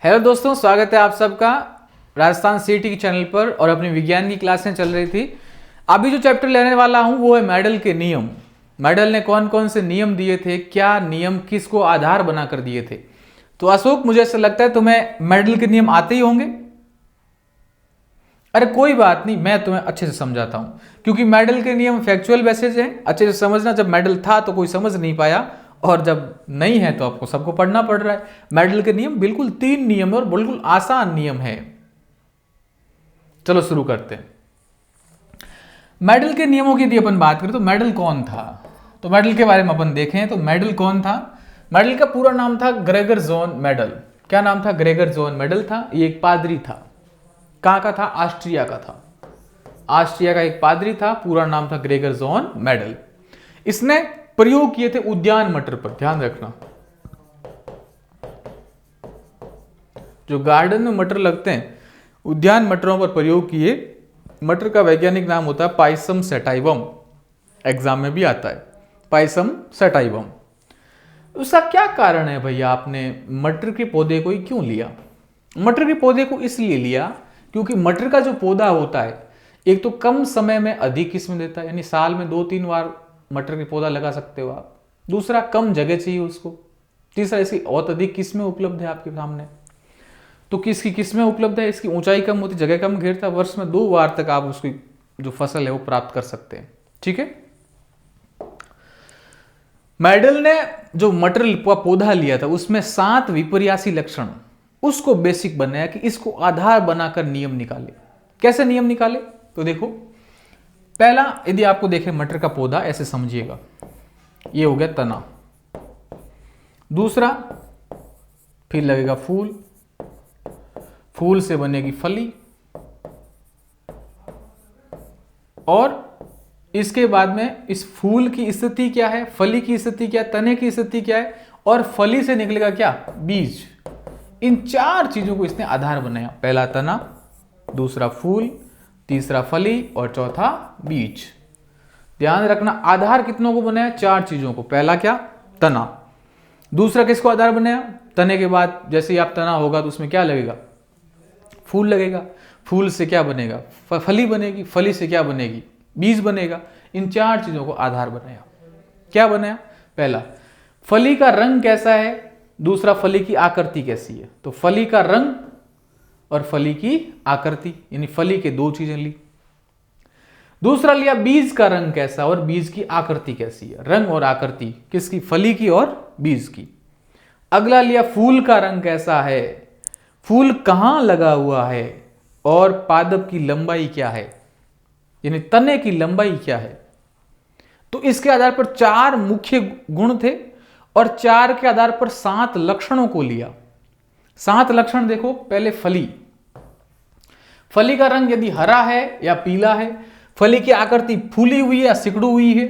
Hello दोस्तों, स्वागत है आप सबका राजस्थान सीटी के चैनल पर। और अपनी विज्ञान की क्लासें चल रही थी। अभी जो चैप्टर लेने वाला हूं वो है मेडल के नियम। मेडल ने कौन कौन से नियम दिए थे, क्या नियम किसको आधार बनाकर दिए थे। तो अशोक, मुझे ऐसा लगता है तुम्हें मेडल के नियम आते ही होंगे। अरे कोई बात नहीं, मैं तुम्हें अच्छे से समझाता हूं, क्योंकि मेडल के नियम फैक्चुअल बेसिस हैं। अच्छे से समझना। जब मेडल था तो कोई समझ नहीं पाया, और जब नहीं है तो आपको सबको पढ़ना पड़ रहा है। मेडल के नियम बिल्कुल 3 नियम है और बिल्कुल आसान नियम है। चलो शुरू करते हैं। मेडल के नियमों की यदि अपन बात करें तो मेडल कौन था, तो मेडल के बारे में अपन देखें तो मेडल कौन था। मेडल का पूरा नाम था ग्रेगर जोन मेडल। क्या नाम था? ग्रेगर जोन मेडल था। ये एक पादरी था। कहां का था? ऑस्ट्रिया का था। ऑस्ट्रिया का एक पादरी था। पूरा नाम था ग्रेगर जोन मेडल। इसने प्रयोग किए थे उद्यान मटर पर। ध्यान रखना, जो गार्डन में मटर लगते हैं उद्यान मटरों पर प्रयोग किए। मटर का वैज्ञानिक नाम होता है पाइसम सैटाइवम। एग्जाम में भी आता है पाइसम सैटाइवम। उसका क्या कारण है भैया, आपने मटर के पौधे को ही क्यों लिया? मटर के पौधे को इसलिए लिया क्योंकि मटर का जो पौधा होता है, एक तो कम समय में अधिक किस्म देता है, यानी साल में 2-3 बार मटर के पौधा लगा सकते हो आप। दूसरा, कम जगह चाहिए उसको। तीसरा, इसकी बहुत अधिक किस्में उपलब्ध है आपके सामने। तो किसकी किस्में उपलब्ध है? इसकी ऊंचाई कम होती, जगह कम घेरता, वर्ष में 2 बार तक आप उसकी जो फसल है वो प्राप्त कर सकते हैं। ठीक है। मेडल ने जो मटर का पौधा लिया था उसमें 7 विपर्यासी लक्षण, उसको बेसिक बनाया कि इसको आधार बनाकर नियम निकाले। कैसे नियम निकाले? तो देखो, पहला, यदि आपको देखें मटर का पौधा, ऐसे समझिएगा, ये हो गया तना। दूसरा, फिर लगेगा फूल, फूल से बनेगी फली, और इसके बाद में इस फूल की स्थिति क्या है, फली की स्थिति क्या है, तने की स्थिति क्या है, और फली से निकलेगा क्या? बीज। इन 4 चीजों को इसने आधार बनाया। पहला तना, दूसरा फूल, तीसरा फली और चौथा बीज। ध्यान रखना, आधार कितनों को बनाया? 4 चीजों को। पहला क्या? तना। दूसरा किसको आधार बनाया? तने के बाद जैसे ही आप तना होगा तो उसमें क्या लगेगा? फूल लगेगा। फूल से क्या बनेगा? फली बनेगी। फली से क्या बनेगी? बीज बनेगा। इन 4 चीजों को आधार बनाया। क्या बनाया? पहला, फली का रंग कैसा है, दूसरा फली की आकृति कैसी है। तो फली का रंग और फली की आकृति, यानी फली के 2 चीजें ली। दूसरा लिया बीज का रंग कैसा और बीज की आकृति कैसी है। रंग और आकृति किसकी? फली की और बीज की। अगला लिया फूल का रंग कैसा है, फूल कहां लगा हुआ है, और पादप की लंबाई क्या है, यानी तने की लंबाई क्या है। तो इसके आधार पर 4 मुख्य गुण थे और 4 के आधार पर 7 लक्षणों को लिया। 7 लक्षण देखो। पहले फली, फली का रंग यदि हरा है या पीला है, फली की आकृति फूली हुई है या सिकुड़ी हुई है,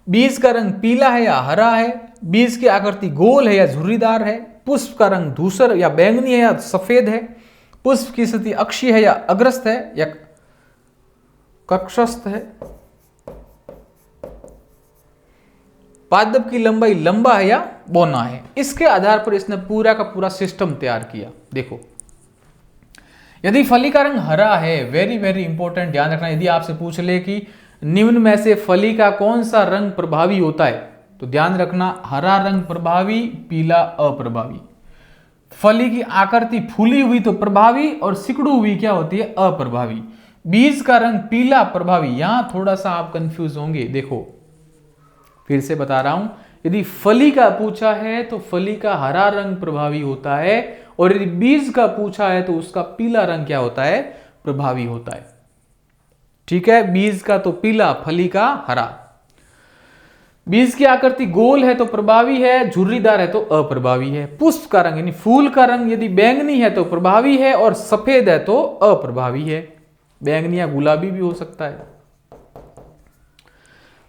बीज का रंग पीला है या हरा है, बीज की आकृति गोल है या झुर्रीदार है, पुष्प का रंग धूसर या बैंगनी है या सफेद है, पुष्प की स्थिति अक्षीय है या अग्रस्त है या कक्षस्थ है, पादप की लंबाई लंबा है या बौना है। इसके आधार पर इसने पूरा का पूरा सिस्टम तैयार किया। देखो, यदि फली का रंग हरा है, वेरी वेरी इंपॉर्टेंट, ध्यान रखना, यदि आपसे पूछ ले कि निम्न में से फली का कौन सा रंग प्रभावी होता है, तो ध्यान रखना, हरा रंग प्रभावी, पीला अप्रभावी। फली की आकृति फूली हुई तो प्रभावी और सिकुड़ी हुई क्या होती है? अप्रभावी। बीज का रंग पीला प्रभावी। यहां थोड़ा सा आप कंफ्यूज होंगे। देखो, फिर से बता रहा हूं, यदि फली का पूछा है तो फली का हरा रंग प्रभावी होता है, और यदि बीज का पूछा है तो उसका पीला रंग क्या होता है? प्रभावी होता है। ठीक है, बीज का तो पीला, फली का हरा। बीज की आकृति गोल है तो प्रभावी है, झुर्रीदार है तो अप्रभावी है। पुष्प का रंग यानी फूल का रंग यदि बैंगनी है तो प्रभावी है, और सफेद है तो अप्रभावी है। बैंगनी या गुलाबी भी हो सकता है।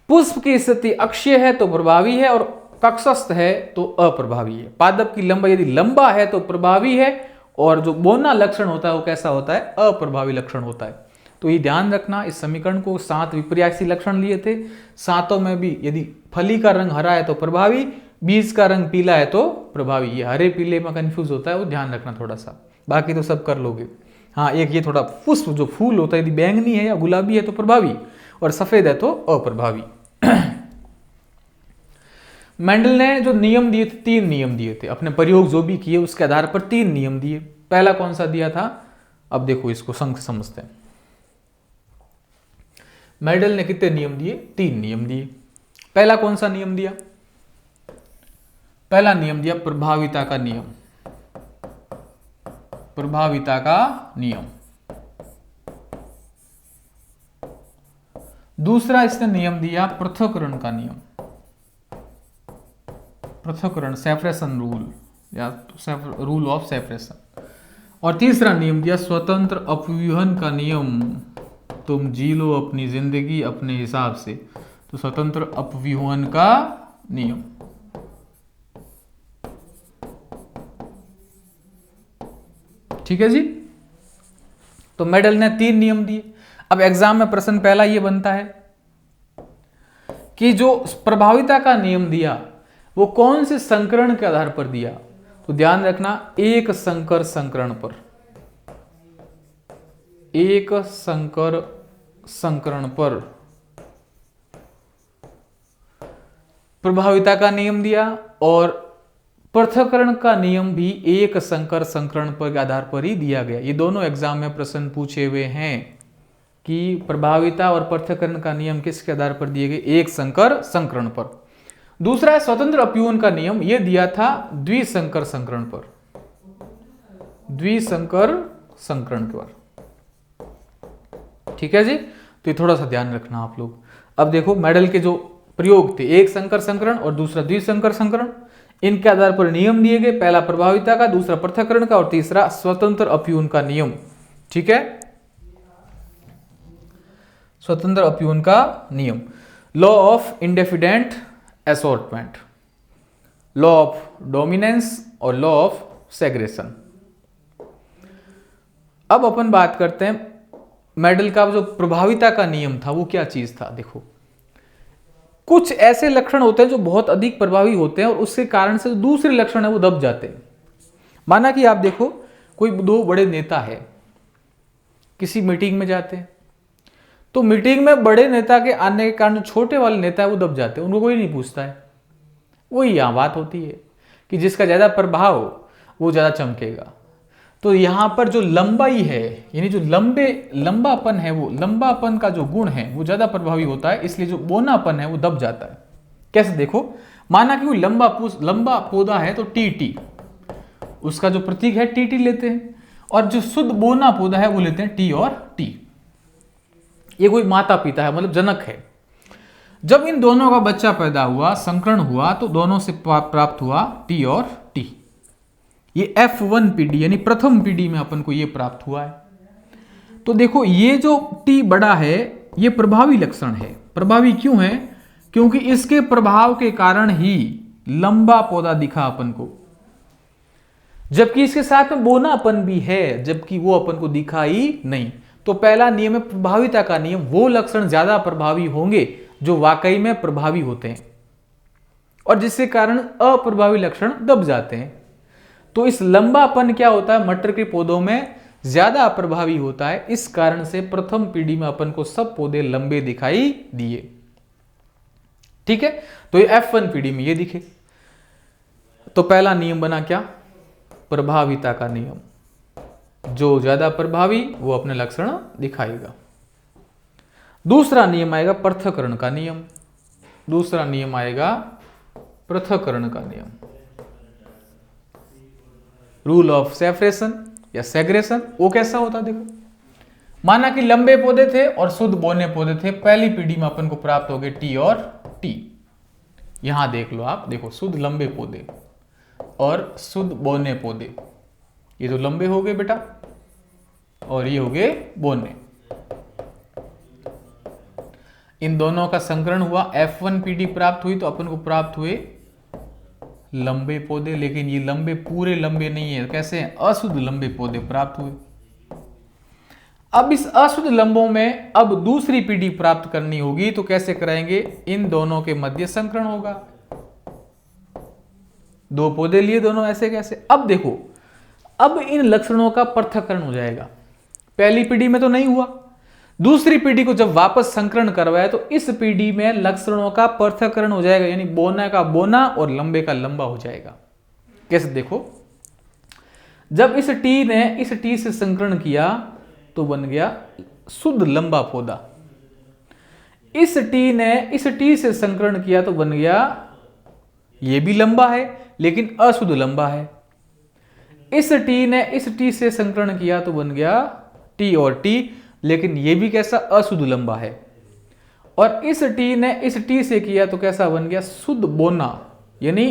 पुष्प की स्थिति अक्षीय है तो प्रभावी है, और कक्षस्थ है तो अप्रभावी है। पादप की लंबाई यदि लंबा है तो प्रभावी है, और जो बौना लक्षण होता है वो कैसा होता है? अप्रभावी लक्षण होता है। तो ये ध्यान रखना, इस समीकरण को 7 विपर्यासी लक्षण लिए थे। 7 में भी यदि फली का रंग हरा है तो प्रभावी, बीज का रंग पीला है तो प्रभावी। ये हरे पीले में कंफ्यूज होता है, वो ध्यान रखना थोड़ा सा, बाकी तो सब कर लोगे। हाँ, एक ये थोड़ा पुष्प जो फूल होता है, यदि बैंगनी है या गुलाबी है तो प्रभावी, और सफेद है तो अप्रभावी। मेंडल ने जो नियम दिए थे, 3 नियम दिए थे, अपने प्रयोग जो भी किए उसके आधार पर 3 नियम दिए। पहला कौन सा दिया था, अब देखो इसको संग समझते हैं। मेंडल ने कितने नियम दिए, 3 नियम दिए। पहला कौन सा नियम दिया, पहला नियम दिया प्रभाविता का नियम, प्रभाविता का नियम। दूसरा इसने नियम दिया पृथक्करण का नियम, पृथक्करण, सेपरेशन रूल या रूल ऑफ सेपरेशन। और तीसरा नियम दिया स्वतंत्र अपव्यूहन का नियम, तुम जी लो अपनी जिंदगी अपने हिसाब से, तो स्वतंत्र अपव्यूहन का नियम। ठीक है जी, तो मेंडल ने 3 नियम दिए। अब एग्जाम में प्रश्न पहला ये बनता है कि जो प्रभाविता का नियम दिया वो कौन से संकरण के आधार पर दिया, तो ध्यान रखना एक संकर संकरण पर, एक संकर संकरण पर प्रभाविता का नियम दिया, और पृथक्करण का नियम भी एक संकर संकरण पर के आधार पर ही दिया गया। ये दोनों एग्जाम में प्रश्न पूछे हुए हैं कि प्रभाविता और पृथक्करण का नियम किसके आधार पर दिए गए, एक संकर संकरण पर। दूसरा है स्वतंत्र अपव्यूहन का नियम, यह दिया था द्विसंकर संकरण पर, द्विसंकर संकरण पर। ठीक है जी, तो ये थोड़ा सा ध्यान रखना आप लोग। अब देखो मेंडल के जो प्रयोग थे, एक संकर संकरण और दूसरा द्विसंकर संकरण, इनके आधार पर नियम दिए गए, पहला प्रभाविता का, दूसरा पृथक्करण का, और तीसरा स्वतंत्र अपव्यूहन का नियम। ठीक है, स्वतंत्र अपव्यूहन का नियम। Law of indefinite assortment, law of dominance और लॉ ऑफ सेग्रेशन। अब अपन बात करते हैं मेंडल का जो प्रभाविता का नियम था वो क्या चीज था। देखो कुछ ऐसे लक्षण होते हैं जो बहुत अधिक प्रभावी होते हैं और उसके कारण से दूसरे लक्षण है वो दब जाते हैं। माना कि आप देखो कोई 2 बड़े नेता है, किसी मीटिंग में जाते हैं, तो मीटिंग में बड़े नेता के आने के कारण छोटे वाले नेता है वो दब जाते हैं, उनको कोई नहीं पूछता है। वही यहाँ बात होती है कि जिसका ज्यादा प्रभाव वो ज्यादा चमकेगा। तो यहां पर जो लंबाई है, यानी जो लंबापन है, वो लंबापन का जो गुण है वो ज्यादा प्रभावी होता है, इसलिए जो बोनापन है वो दब जाता है। कैसे देखो, माना कि कोई लंबा पौधा है तो टी, उसका जो प्रतीक है टी लेते हैं, और जो शुद्ध बोना पौधा है वो लेते हैं टी और टी। ये कोई माता पिता है, मतलब जनक है। जब इन दोनों का बच्चा पैदा हुआ, संकरण हुआ, तो दोनों से प्राप्त हुआ टी और टी। ये F1 पीढ़ी यानी प्रथम पीढ़ी में अपन को ये प्राप्त हुआ है। तो देखो ये जो टी बड़ा है ये प्रभावी लक्षण है। प्रभावी क्यों है? क्योंकि इसके प्रभाव के कारण ही लंबा पौधा दिखा अपन को, जबकि इसके साथ में बोनापन भी है, जबकि वो अपन को दिखा ही नहीं। तो पहला नियम है प्रभाविता का नियम, वो लक्षण ज्यादा प्रभावी होंगे जो वाकई में प्रभावी होते हैं, और जिसके कारण अप्रभावी लक्षण दब जाते हैं। तो इस लंबापन क्या होता है, मटर के पौधों में ज्यादा प्रभावी होता है। इस कारण से प्रथम पीढ़ी में अपन को सब पौधे लंबे दिखाई दिए। ठीक है, तो ये F1 पीढ़ी में ये दिखे। तो पहला नियम बना क्या, प्रभाविता का नियम, जो ज्यादा प्रभावी वो अपने लक्षण दिखाएगा। दूसरा नियम आएगा पृथक्करण का नियम, दूसरा नियम आएगा पृथक्करण का नियम, रूल ऑफ सेपरेशन या सेग्रेशन। वो कैसा होता देखो, माना कि लंबे पौधे थे और शुद्ध बोने पौधे थे, पहली पीढ़ी में अपन को प्राप्त हो गए टी और टी। यहां देख लो आप, देखो शुद्ध लंबे पौधे और शुद्ध बोने पौधे, ये तो लंबे हो गए बेटा और ये हो गए बोने। इन दोनों का संकरण हुआ, F1 पीढ़ी प्राप्त हुई, तो अपन को प्राप्त हुए लंबे पौधे। लेकिन ये लंबे पूरे लंबे नहीं है, कैसे हैं, अशुद्ध लंबे पौधे प्राप्त हुए। अब इस अशुद्ध लंबों में अब दूसरी पीढ़ी प्राप्त करनी होगी, तो कैसे कराएंगे, इन दोनों के मध्य संकरण होगा। 2 पौधे लिए दोनों ऐसे कैसे। अब देखो, अब इन लक्षणों का पृथक्करण हो जाएगा। पहली पीढ़ी में तो नहीं हुआ, दूसरी पीढ़ी को जब वापस संकरण करवाया तो इस पीढ़ी में लक्षणों का पृथक्करण हो जाएगा, यानी बोना का बोना और लंबे का लंबा हो जाएगा। कैसे देखो, जब इस टी ने इस टी से संकरण किया तो बन गया शुद्ध लंबा पौधा। इस टी ने इस टी से संकरण किया तो बन गया, ये भी लंबा है लेकिन अशुद्ध लंबा है। इस टी ने इस टी से संकरण किया तो बन गया टी और टी, लेकिन ये भी कैसा, अशुद्ध लंबा है। और इस टी ने इस टी से किया तो कैसा बन गया, शुद्ध बोना। यानी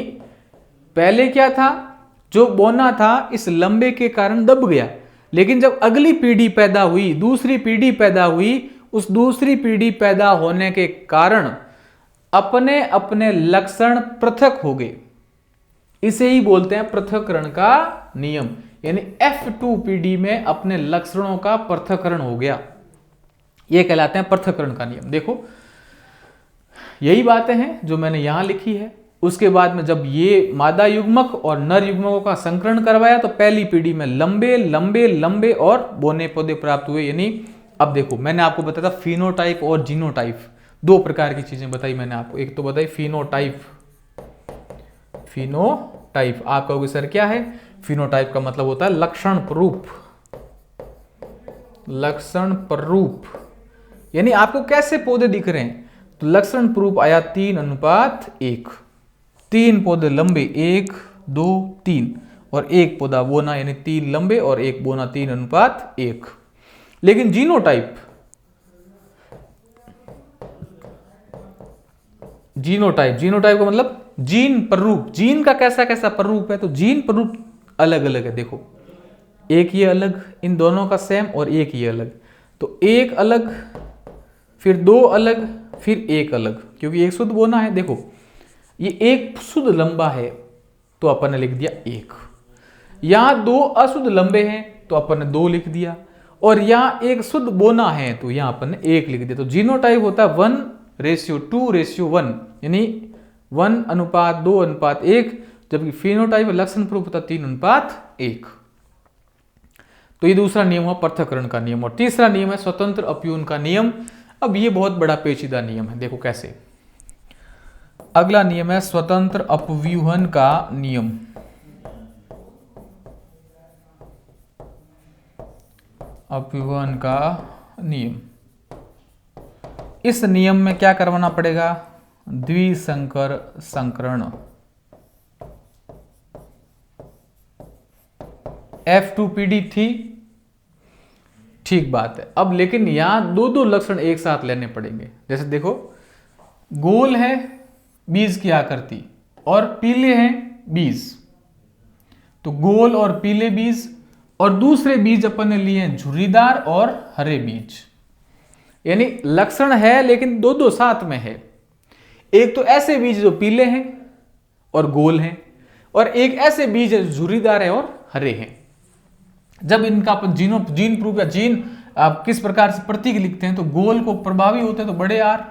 पहले क्या था, जो बोना था इस लंबे के कारण दब गया, लेकिन जब अगली पीढ़ी पैदा हुई, दूसरी पीढ़ी पैदा हुई, उस दूसरी पीढ़ी पैदा होने के कारण अपने अपने लक्षण पृथक हो गए। इसे ही बोलते हैं पृथक्करण का नियम। यानी F2 पीढ़ी में अपने लक्षणों का पृथक्करण हो गया, यह कहलाते हैं पृथक्करण का नियम। देखो, यही बातें हैं जो मैंने यहां लिखी है। उसके बाद में जब ये मादा युग्मक और नर युग्मकों का संकरण करवाया तो पहली पीढ़ी में लंबे लंबे लंबे और बोने पौधे प्राप्त हुए। यानी अब देखो, मैंने आपको बताया था फिनोटाइप और जीनोटाइप, 2 प्रकार की चीजें बताई मैंने आपको। एक तो बताई फिनोटाइप, फिनोटाइप आप कहोगे सर क्या है, फिनोटाइप का मतलब होता है लक्षण प्ररूप। लक्षण प्ररूप यानी आपको कैसे पौधे दिख रहे हैं, तो लक्षण प्ररूप आया 3:1, 3 पौधे लंबे 1 2 3 और 1 पौधा बोना, यानी 3 लंबे और 1 बोना, 3:1। लेकिन जीनोटाइप, जीनोटाइप का मतलब जीन प्ररूप। जीन का कैसा कैसा प्ररूप है, तो जीन प्ररूप अलग अलग है। देखो, एक ये अलग, इन दोनों का सेम, और एक ये अलग। तो एक अलग, फिर 2 अलग, फिर 1 अलग, क्योंकि एक शुद्ध बोना है। देखो, ये एक शुद्ध लंबा है तो अपन ने लिख दिया 1, यहां 2 अशुद्ध लंबे हैं तो अपन ने 2 लिख दिया, और यहां एक शुद्ध बोना है तो यहां अपन ने 1 लिख दिया। तो जीनोटाइप होता है 1:2:1, यानी 1:2:1, जबकि फिनोटाइप लक्षण प्ररूप होता 3:1। तो ये दूसरा नियम हुआ पृथक्करण का नियम। और तीसरा नियम है स्वतंत्र अपव्यूहन का नियम। अब ये बहुत बड़ा पेचीदा नियम है, देखो कैसे। अगला नियम है स्वतंत्र अपव्यूहन का नियम। अपव्यूहन का नियम, इस नियम में क्या करवाना पड़ेगा, द्विसंकर संकरण। F2 पीढ़ी थी, ठीक बात है। अब लेकिन यहां 2 लक्षण एक साथ लेने पड़ेंगे। जैसे देखो, गोल है बीज की आकृति और पीले हैं बीज, तो गोल और पीले बीज, और दूसरे बीज अपन ने लिए हैं झुर्रीदार और हरे बीज। यानी लक्षण है लेकिन 2 साथ में है। एक तो ऐसे बीज जो पीले हैं और गोल हैं, और एक ऐसे बीज जो झुर्रीदार है और हरे हैं। जब इनका अपन जीन प्रूफ या जीन आप किस प्रकार से प्रतीक लिखते हैं, तो गोल को प्रभावी होते हैं तो बड़े आर,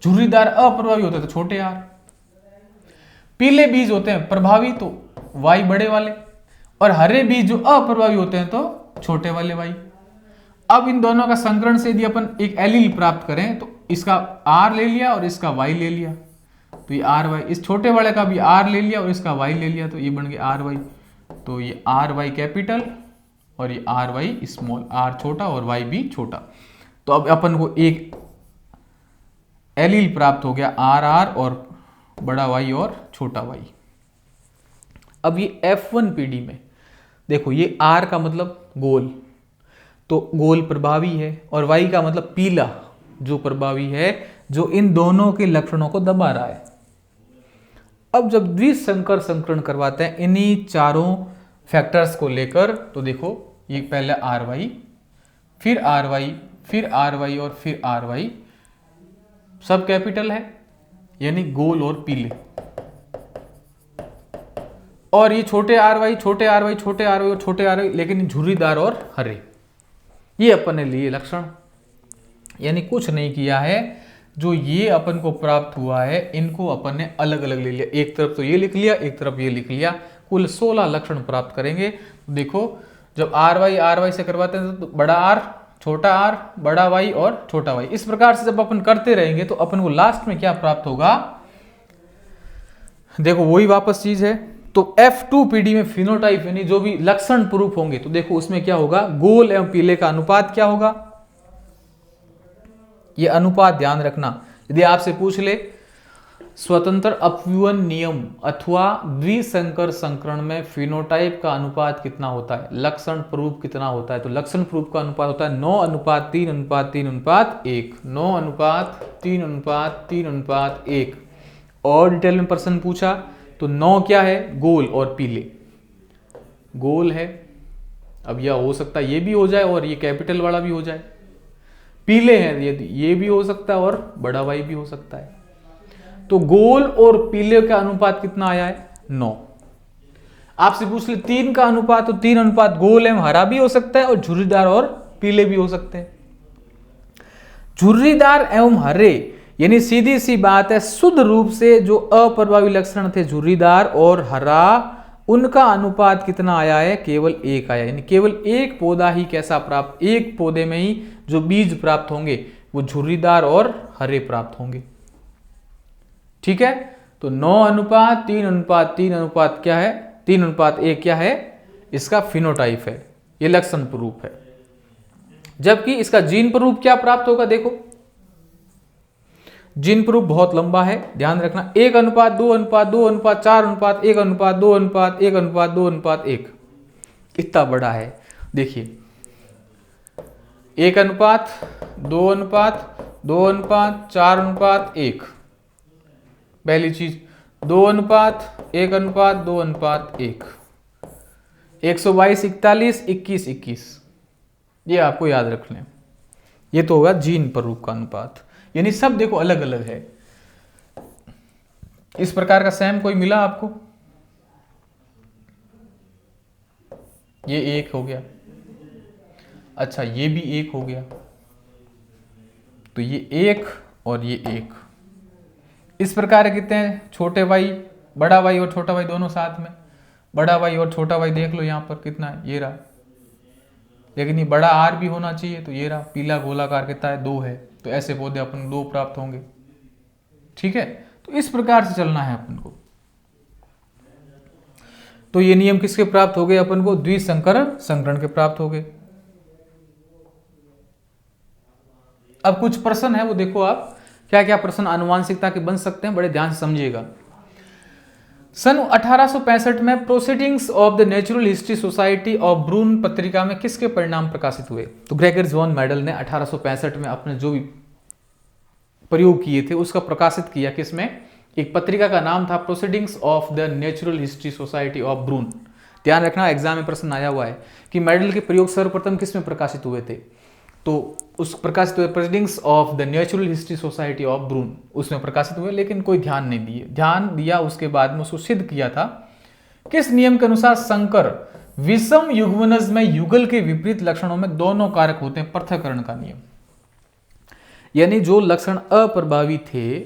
झुर्रीदार अप्रभावी होते हैं तो छोटे आर, पीले बीज होते हैं प्रभावी तो वाई बड़े वाले, और हरे बीज जो अप्रभावी होते हैं तो छोटे वाले वाई। अब इन दोनों का संकरण से यदि अपन एक एलील प्राप्त करें तो इसका आर ले लिया और इसका वाई ले लिया, तो ये आर वाई, इस छोटे वाले का भी आर ले लिया और इसका वाई ले लिया, तो ये बन गया आर वाई। तो ये आर वाई कैपिटल और ये आर वाई स्मॉल, आर छोटा और वाई भी छोटा। तो अब अपन को एक एलील प्राप्त हो गया, आर आर और बड़ा वाई और छोटा वाई। अब ये F1 पीढ़ी में देखो, ये आर का मतलब गोल, तो गोल प्रभावी है, और वाई का मतलब पीला जो प्रभावी है, जो इन दोनों के लक्षणों को दबा रहा है। अब जब द्विसंकर संकरण करवाते हैं इन्हीं चारों फैक्टर्स को लेकर, तो देखो ये पहले आर वाई, फिर आर वाई, फिर आर वाई और फिर आर वाई, सब कैपिटल है, यानी गोल और पीले, और ये छोटे आर वाई, छोटे आर वाई, छोटे आर वाई और छोटे आर वाई, लेकिन झुर्रीदार और हरे, ये अपन ने लिए लक्षण। यानी कुछ नहीं किया है, जो ये अपन को प्राप्त हुआ है इनको अपन ने अलग अलग ले लिया, एक तरफ तो ये लिख लिया, एक तरफ ये लिख लिया, कुल 16 लक्षण प्राप्त करेंगे। देखो जब आर वाई से करवाते हैं तो बड़ा आर, छोटा आर, बड़ा वाई और छोटा वाई, इस प्रकार से जब अपन करते रहेंगे तो अपन को लास्ट में क्या प्राप्त होगा, देखो वही वापस चीज है। तो F2PD में फिनोटाइप यानी जो भी लक्षण प्रूफ होंगे तो देखो उसमें क्या होगा, गोल एवं पीले का अनुपात क्या होगा, ये अनुपात ध्यान रखना। यदि आपसे पूछ ले स्वतंत्र अपव्यूहन नियम अथवा द्विसंकर संकरण में फिनोटाइप का अनुपात कितना होता है, लक्षण प्रूफ कितना होता है, तो लक्षण प्रूफ का अनुपात होता है 9:3:3:1, 9:3:3:1। और डिटेल में प्रश्न पूछा तो 9 क्या है, गोल और पीले, गोल है, अब यह हो सकता है ये भी हो जाए और ये कैपिटल वाला भी हो जाए, पीले हैं यदि ये भी हो सकता है और बड़ा वाई भी हो सकता है। तो गोल और पीले का अनुपात कितना आया है, 9। आपसे पूछ ले 3 का अनुपात, तो 3 अनुपात गोल एवं हरा भी हो सकता है और झुर्रीदार और पीले भी हो सकते हैं। झुर्रीदार एवं हरे यानी सीधी सी बात है, शुद्ध रूप से जो अप्रभावी लक्षण थे झुर्रीदार और हरा, उनका अनुपात कितना आया है, केवल 1 आया, यानी केवल एक पौधा ही कैसा प्राप्त, एक पौधे में ही जो बीज प्राप्त होंगे वो झुर्रीदार और हरे प्राप्त होंगे। ठीक है, तो 9:3:3:1 क्या है, 3:1 क्या है, इसका फिनोटाइप है, ये लक्षण प्रूफ है। जबकि इसका जीन प्रूफ क्या प्राप्त होगा, देखो जीन प्रूफ बहुत लंबा है, ध्यान रखना, 1:2:2:1:4:1:1:2:1:1:2:1, इतना बड़ा है। देखिए 1:2:2:4:1, पहली चीज 2:1:2:1, 122, 41, 21, 21, ये आपको याद रख लें, ये तो होगा जीन प्रूफ का अनुपात, यानी सब देखो अलग अलग है। इस प्रकार का सेम कोई मिला आपको, ये 1 हो गया, अच्छा ये भी 1 हो गया, तो ये 1 और ये 1, इस प्रकार कितने हैं, छोटे वाई, बड़ा वाई और छोटा वाई दोनों साथ में, बड़ा वाई और छोटा वाई देख लो यहां पर कितना है, ये रहा, लेकिन ये बड़ा आर भी होना चाहिए, तो ये रहा पीला गोलाकार कितना है, 2 है, तो ऐसे पौधे अपन 2 प्राप्त होंगे। ठीक है, तो इस प्रकार से चलना है अपन को। तो ये नियम किसके प्राप्त हो गए अपन को, द्विसंकर संकरण के प्राप्त हो गए। अब कुछ प्रश्न है वो देखो आप, क्या क्या प्रश्न आनुवांशिकता के बन सकते हैं, बड़े ध्यान से समझिएगा। सन 1865 में Proceedings of the Natural History Society of Brünn पत्रिका में किसके परिणाम प्रकाशित हुए, तो ग्रेगर जॉन मेडल ने 1865 में अपने जो भी प्रयोग किए थे उसका प्रकाशित किया, किसमें, एक पत्रिका का नाम था Proceedings of the Natural History Society of Brünn. ध्यान रखना एग्जाम में प्रश्न आया हुआ है कि मेडल के प्रयोग सर्वप्रथम किसमें प्रकाशित हुए थे, तो उस प्रकाशित हुए Proceedings of the Natural History Society of Brünn, उसमें प्रकाशित हुए, लेकिन कोई ध्यान नहीं दिए, ध्यान दिया उसके बाद में उसको सिद्ध किया था। किस नियम के अनुसार संकर विषम युग्मनज में युगल के विपरीत लक्षणों में दोनों कारक होते हैं, पृथक्करण का नियम, यानी जो लक्षण अप्रभावी थे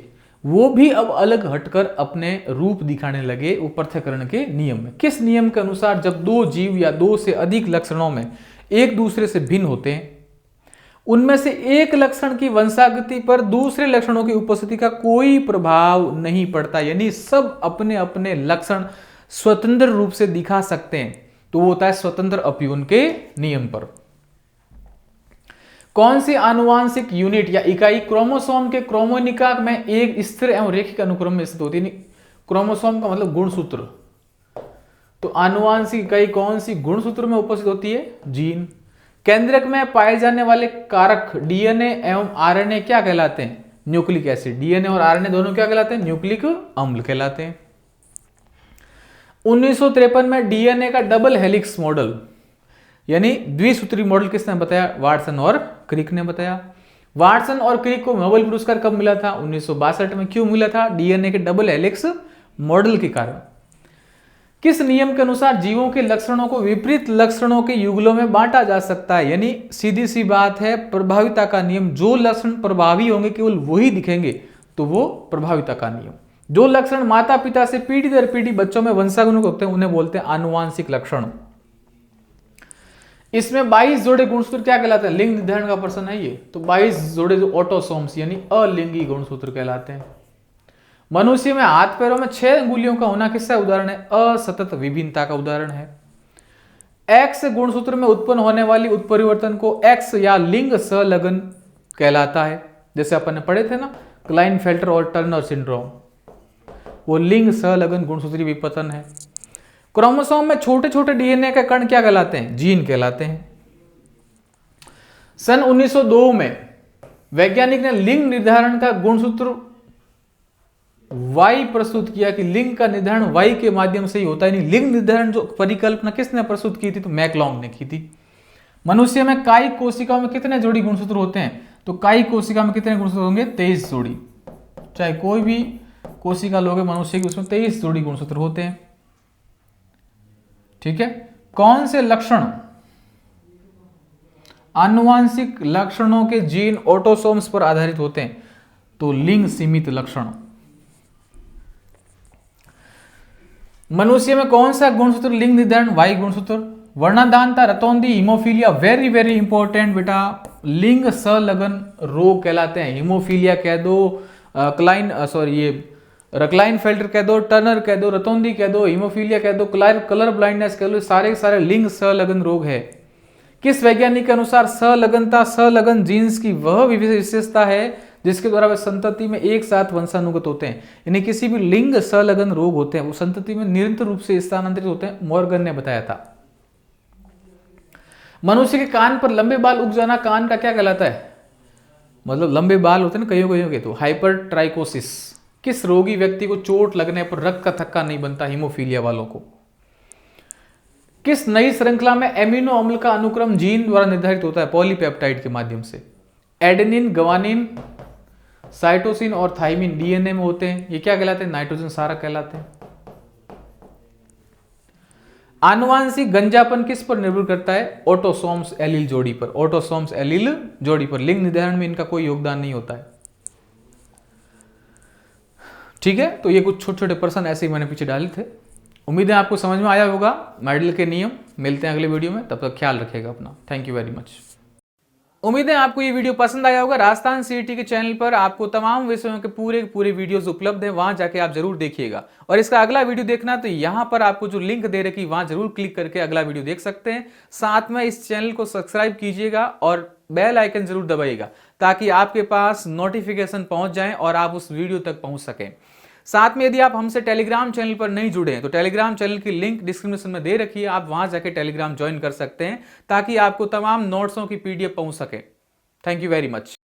वो भी अब अलग हटकर अपने रूप दिखाने लगे, वो पृथक्करण के नियम में। किस नियम के अनुसार जब 2 जीव या 2 से अधिक लक्षणों में एक दूसरे से भिन्न होते हैं, उनमें से एक लक्षण की वंशागति पर दूसरे लक्षणों की उपस्थिति का कोई प्रभाव नहीं पड़ता, यानी सब अपने अपने लक्षण स्वतंत्र रूप से दिखा सकते हैं, तो वो होता है स्वतंत्र अपव्यूहन के नियम पर। कौन सी आनुवांशिक यूनिट या इकाई क्रोमोसोम के क्रोमोनिका में एक स्थिर एवं रेखिक अनुक्रम में स्थित होती है, क्रोमोसोम का मतलब गुणसूत्र, तो आनुवांशिक इकाई कौन सी गुणसूत्र में उपस्थित होती है, जीन। केंद्रक में पाए जाने वाले कारक डीएनए एवं आरएनए क्या कहलाते हैं, न्यूक्लिक एसिड, डीएनए और आरएनए दोनों क्या कहलाते हैं, न्यूक्लिक अम्ल कहलाते हैं। 1953 में डीएनए का डबल हेलिक्स मॉडल यानी द्विसूत्री मॉडल किसने बताया, वाटसन और क्रिक ने बताया। वाटसन और क्रिक को नोबेल पुरस्कार कब मिला था, 1962 में। क्यों मिला था, डीएनए के डबल हेलिक्स मॉडल के कारण। किस नियम के अनुसार जीवों के लक्षणों को विपरीत लक्षणों के युगलों में बांटा जा सकता है? यानी सीधी सी बात है, प्रभाविता का नियम, जो लक्षण प्रभावी होंगे केवल वही दिखेंगे, तो वो प्रभाविता का नियम। जो लक्षण माता पिता से पीढ़ी दर पीढ़ी बच्चों में वंशानुगत होते हैं उन्हें बोलते हैं आनुवांशिक लक्षण। इसमें 22 जोड़े गुणसूत्र क्या कहलाते हैं? लिंग निर्धारण का प्रश्न है ये, तो 22 जोड़े जो ऑटोसोम्स यानी अलिंगी गुणसूत्र कहलाते हैं। मनुष्य में हाथ पैरों में 6 अंगुलियों का होना किसका उदाहरण है? असतत विभिन्नता का उदाहरण है। एक्स गुणसूत्र में उत्पन्न होने वाली उत्परिवर्तन को एक्स या लिंग संलग्न कहलाता है। जैसे अपन ने पढ़े थे ना, क्लाइनफेल्टर और टर्नर सिंड्रोम, वो लिंग संलग्न गुणसूत्री विपतन है। क्रोमोसोम में छोटे छोटे डीएनए के कण क्या कहलाते हैं? जीन कहलाते हैं। सन 1902 में वैज्ञानिक ने लिंग निर्धारण का गुणसूत्र वाई प्रस्तुत किया कि लिंग का निर्धारण वाई के माध्यम से ही होता है। नहीं, लिंग निर्धारण जो परिकल्पना किसने प्रस्तुत की थी? तो मैकलॉन्ग ने की थी। मनुष्य में कायिक कोशिकाओं में कितने जोड़ी गुणसूत्र होते हैं? तो कायिक कोशिका में कितने गुणसूत्र होंगे? 23 जोड़ी। चाहे कोई भी कोशिका लोगे मनुष्य की, उसमें 23 जोड़ी गुणसूत्र होते हैं। ठीक है। कौन से लक्षण आनुवांशिक लक्षणों के जीन ऑटोसोम्स पर आधारित होते हैं? तो लिंग सीमित लक्षण। मनुष्य में कौन सा गुणसूत्र लिंग निर्धारण? वाई गुणसूत्र। वर्णाधानता, रतौंधी, हीमोफीलिया, वेरी वेरी इंपॉर्टेंट बेटा, लिंग संलग्न रोग कहलाते हैं। हीमोफीलिया कह दो, रक्लाइन फेल्टर कह दो, टर्नर कह दो, रतौंधी कह दो, हीमोफीलिया कह दो, कलर ब्लाइंडनेस कह दो, सारे सारे लिंग संलग्न रोग है। किस वैज्ञानिक के अनुसार संलग्न जीन्स की वह विशेषता है जिसके द्वारा वे संतति में एक साथ वंशानुगत होते हैं? यानी किसी भी लिंग संलग्न रोग होते हैं वो संतति में निरंतर रूप से स्थानांतरित होते हैं, मॉर्गन ने बताया था। मनुष्य के कान पर लंबे बाल उग जाना कान का क्या कहलाता है? मतलब लंबे बाल होते हैं ना कईयों के, तो हाइपरट्राइकोसिस। किस रोगी व्यक्ति को चोट लगने पर रक्त का थक्का नहीं बनता? हीमोफीलिया वालों को। किस नई श्रृंखला में एमिनो अम्ल का अनुक्रम जीन द्वारा निर्धारित होता है? पॉलीपेप्टाइड के माध्यम से। एडेनिन, ग्वानिन, साइटोसिन और थाइमिन डीएनए में होते हैं। ये क्या कहलाते हैं? नाइट्रोजन क्षारक कहलाते हैं। आनुवांशिक गंजापन किस पर निर्भर करता है? ऑटोसोम्स एलील जोड़ी पर। ऑटोसोम्स एलील जोड़ी पर। लिंग निर्धारण में इनका कोई योगदान नहीं होता है। ठीक है, तो ये कुछ छोटे छोटे प्रश्न ऐसे ही मैंने पीछे डाले थे। उम्मीद है आपको समझ में आया होगा मेडल के नियम। मिलते हैं अगले वीडियो में, तब तक ख्याल रखिएगा अपना। Thank you very much. उम्मीद है आपको ये वीडियो पसंद आया होगा। राजस्थान सीईटी के चैनल पर आपको तमाम विषयों के पूरे वीडियोस उपलब्ध हैं, वहां जाके आप जरूर देखिएगा। और इसका अगला वीडियो देखना तो यहां पर आपको जो लिंक दे रखी वहां जरूर क्लिक करके अगला वीडियो देख सकते हैं। साथ में इस चैनल को सब्सक्राइब कीजिएगा और बेल आइकन जरूर दबाइएगा ताकि आपके पास नोटिफिकेशन पहुंच जाए और आप उस वीडियो तक पहुंच सकें। साथ में यदि आप हमसे टेलीग्राम चैनल पर नहीं जुड़े हैं तो टेलीग्राम चैनल की लिंक डिस्क्रिप्शन में दे रखी है, आप वहां जाके टेलीग्राम ज्वाइन कर सकते हैं ताकि आपको तमाम नोट्सों की पीडीएफ पहुंच सके। Thank you very much.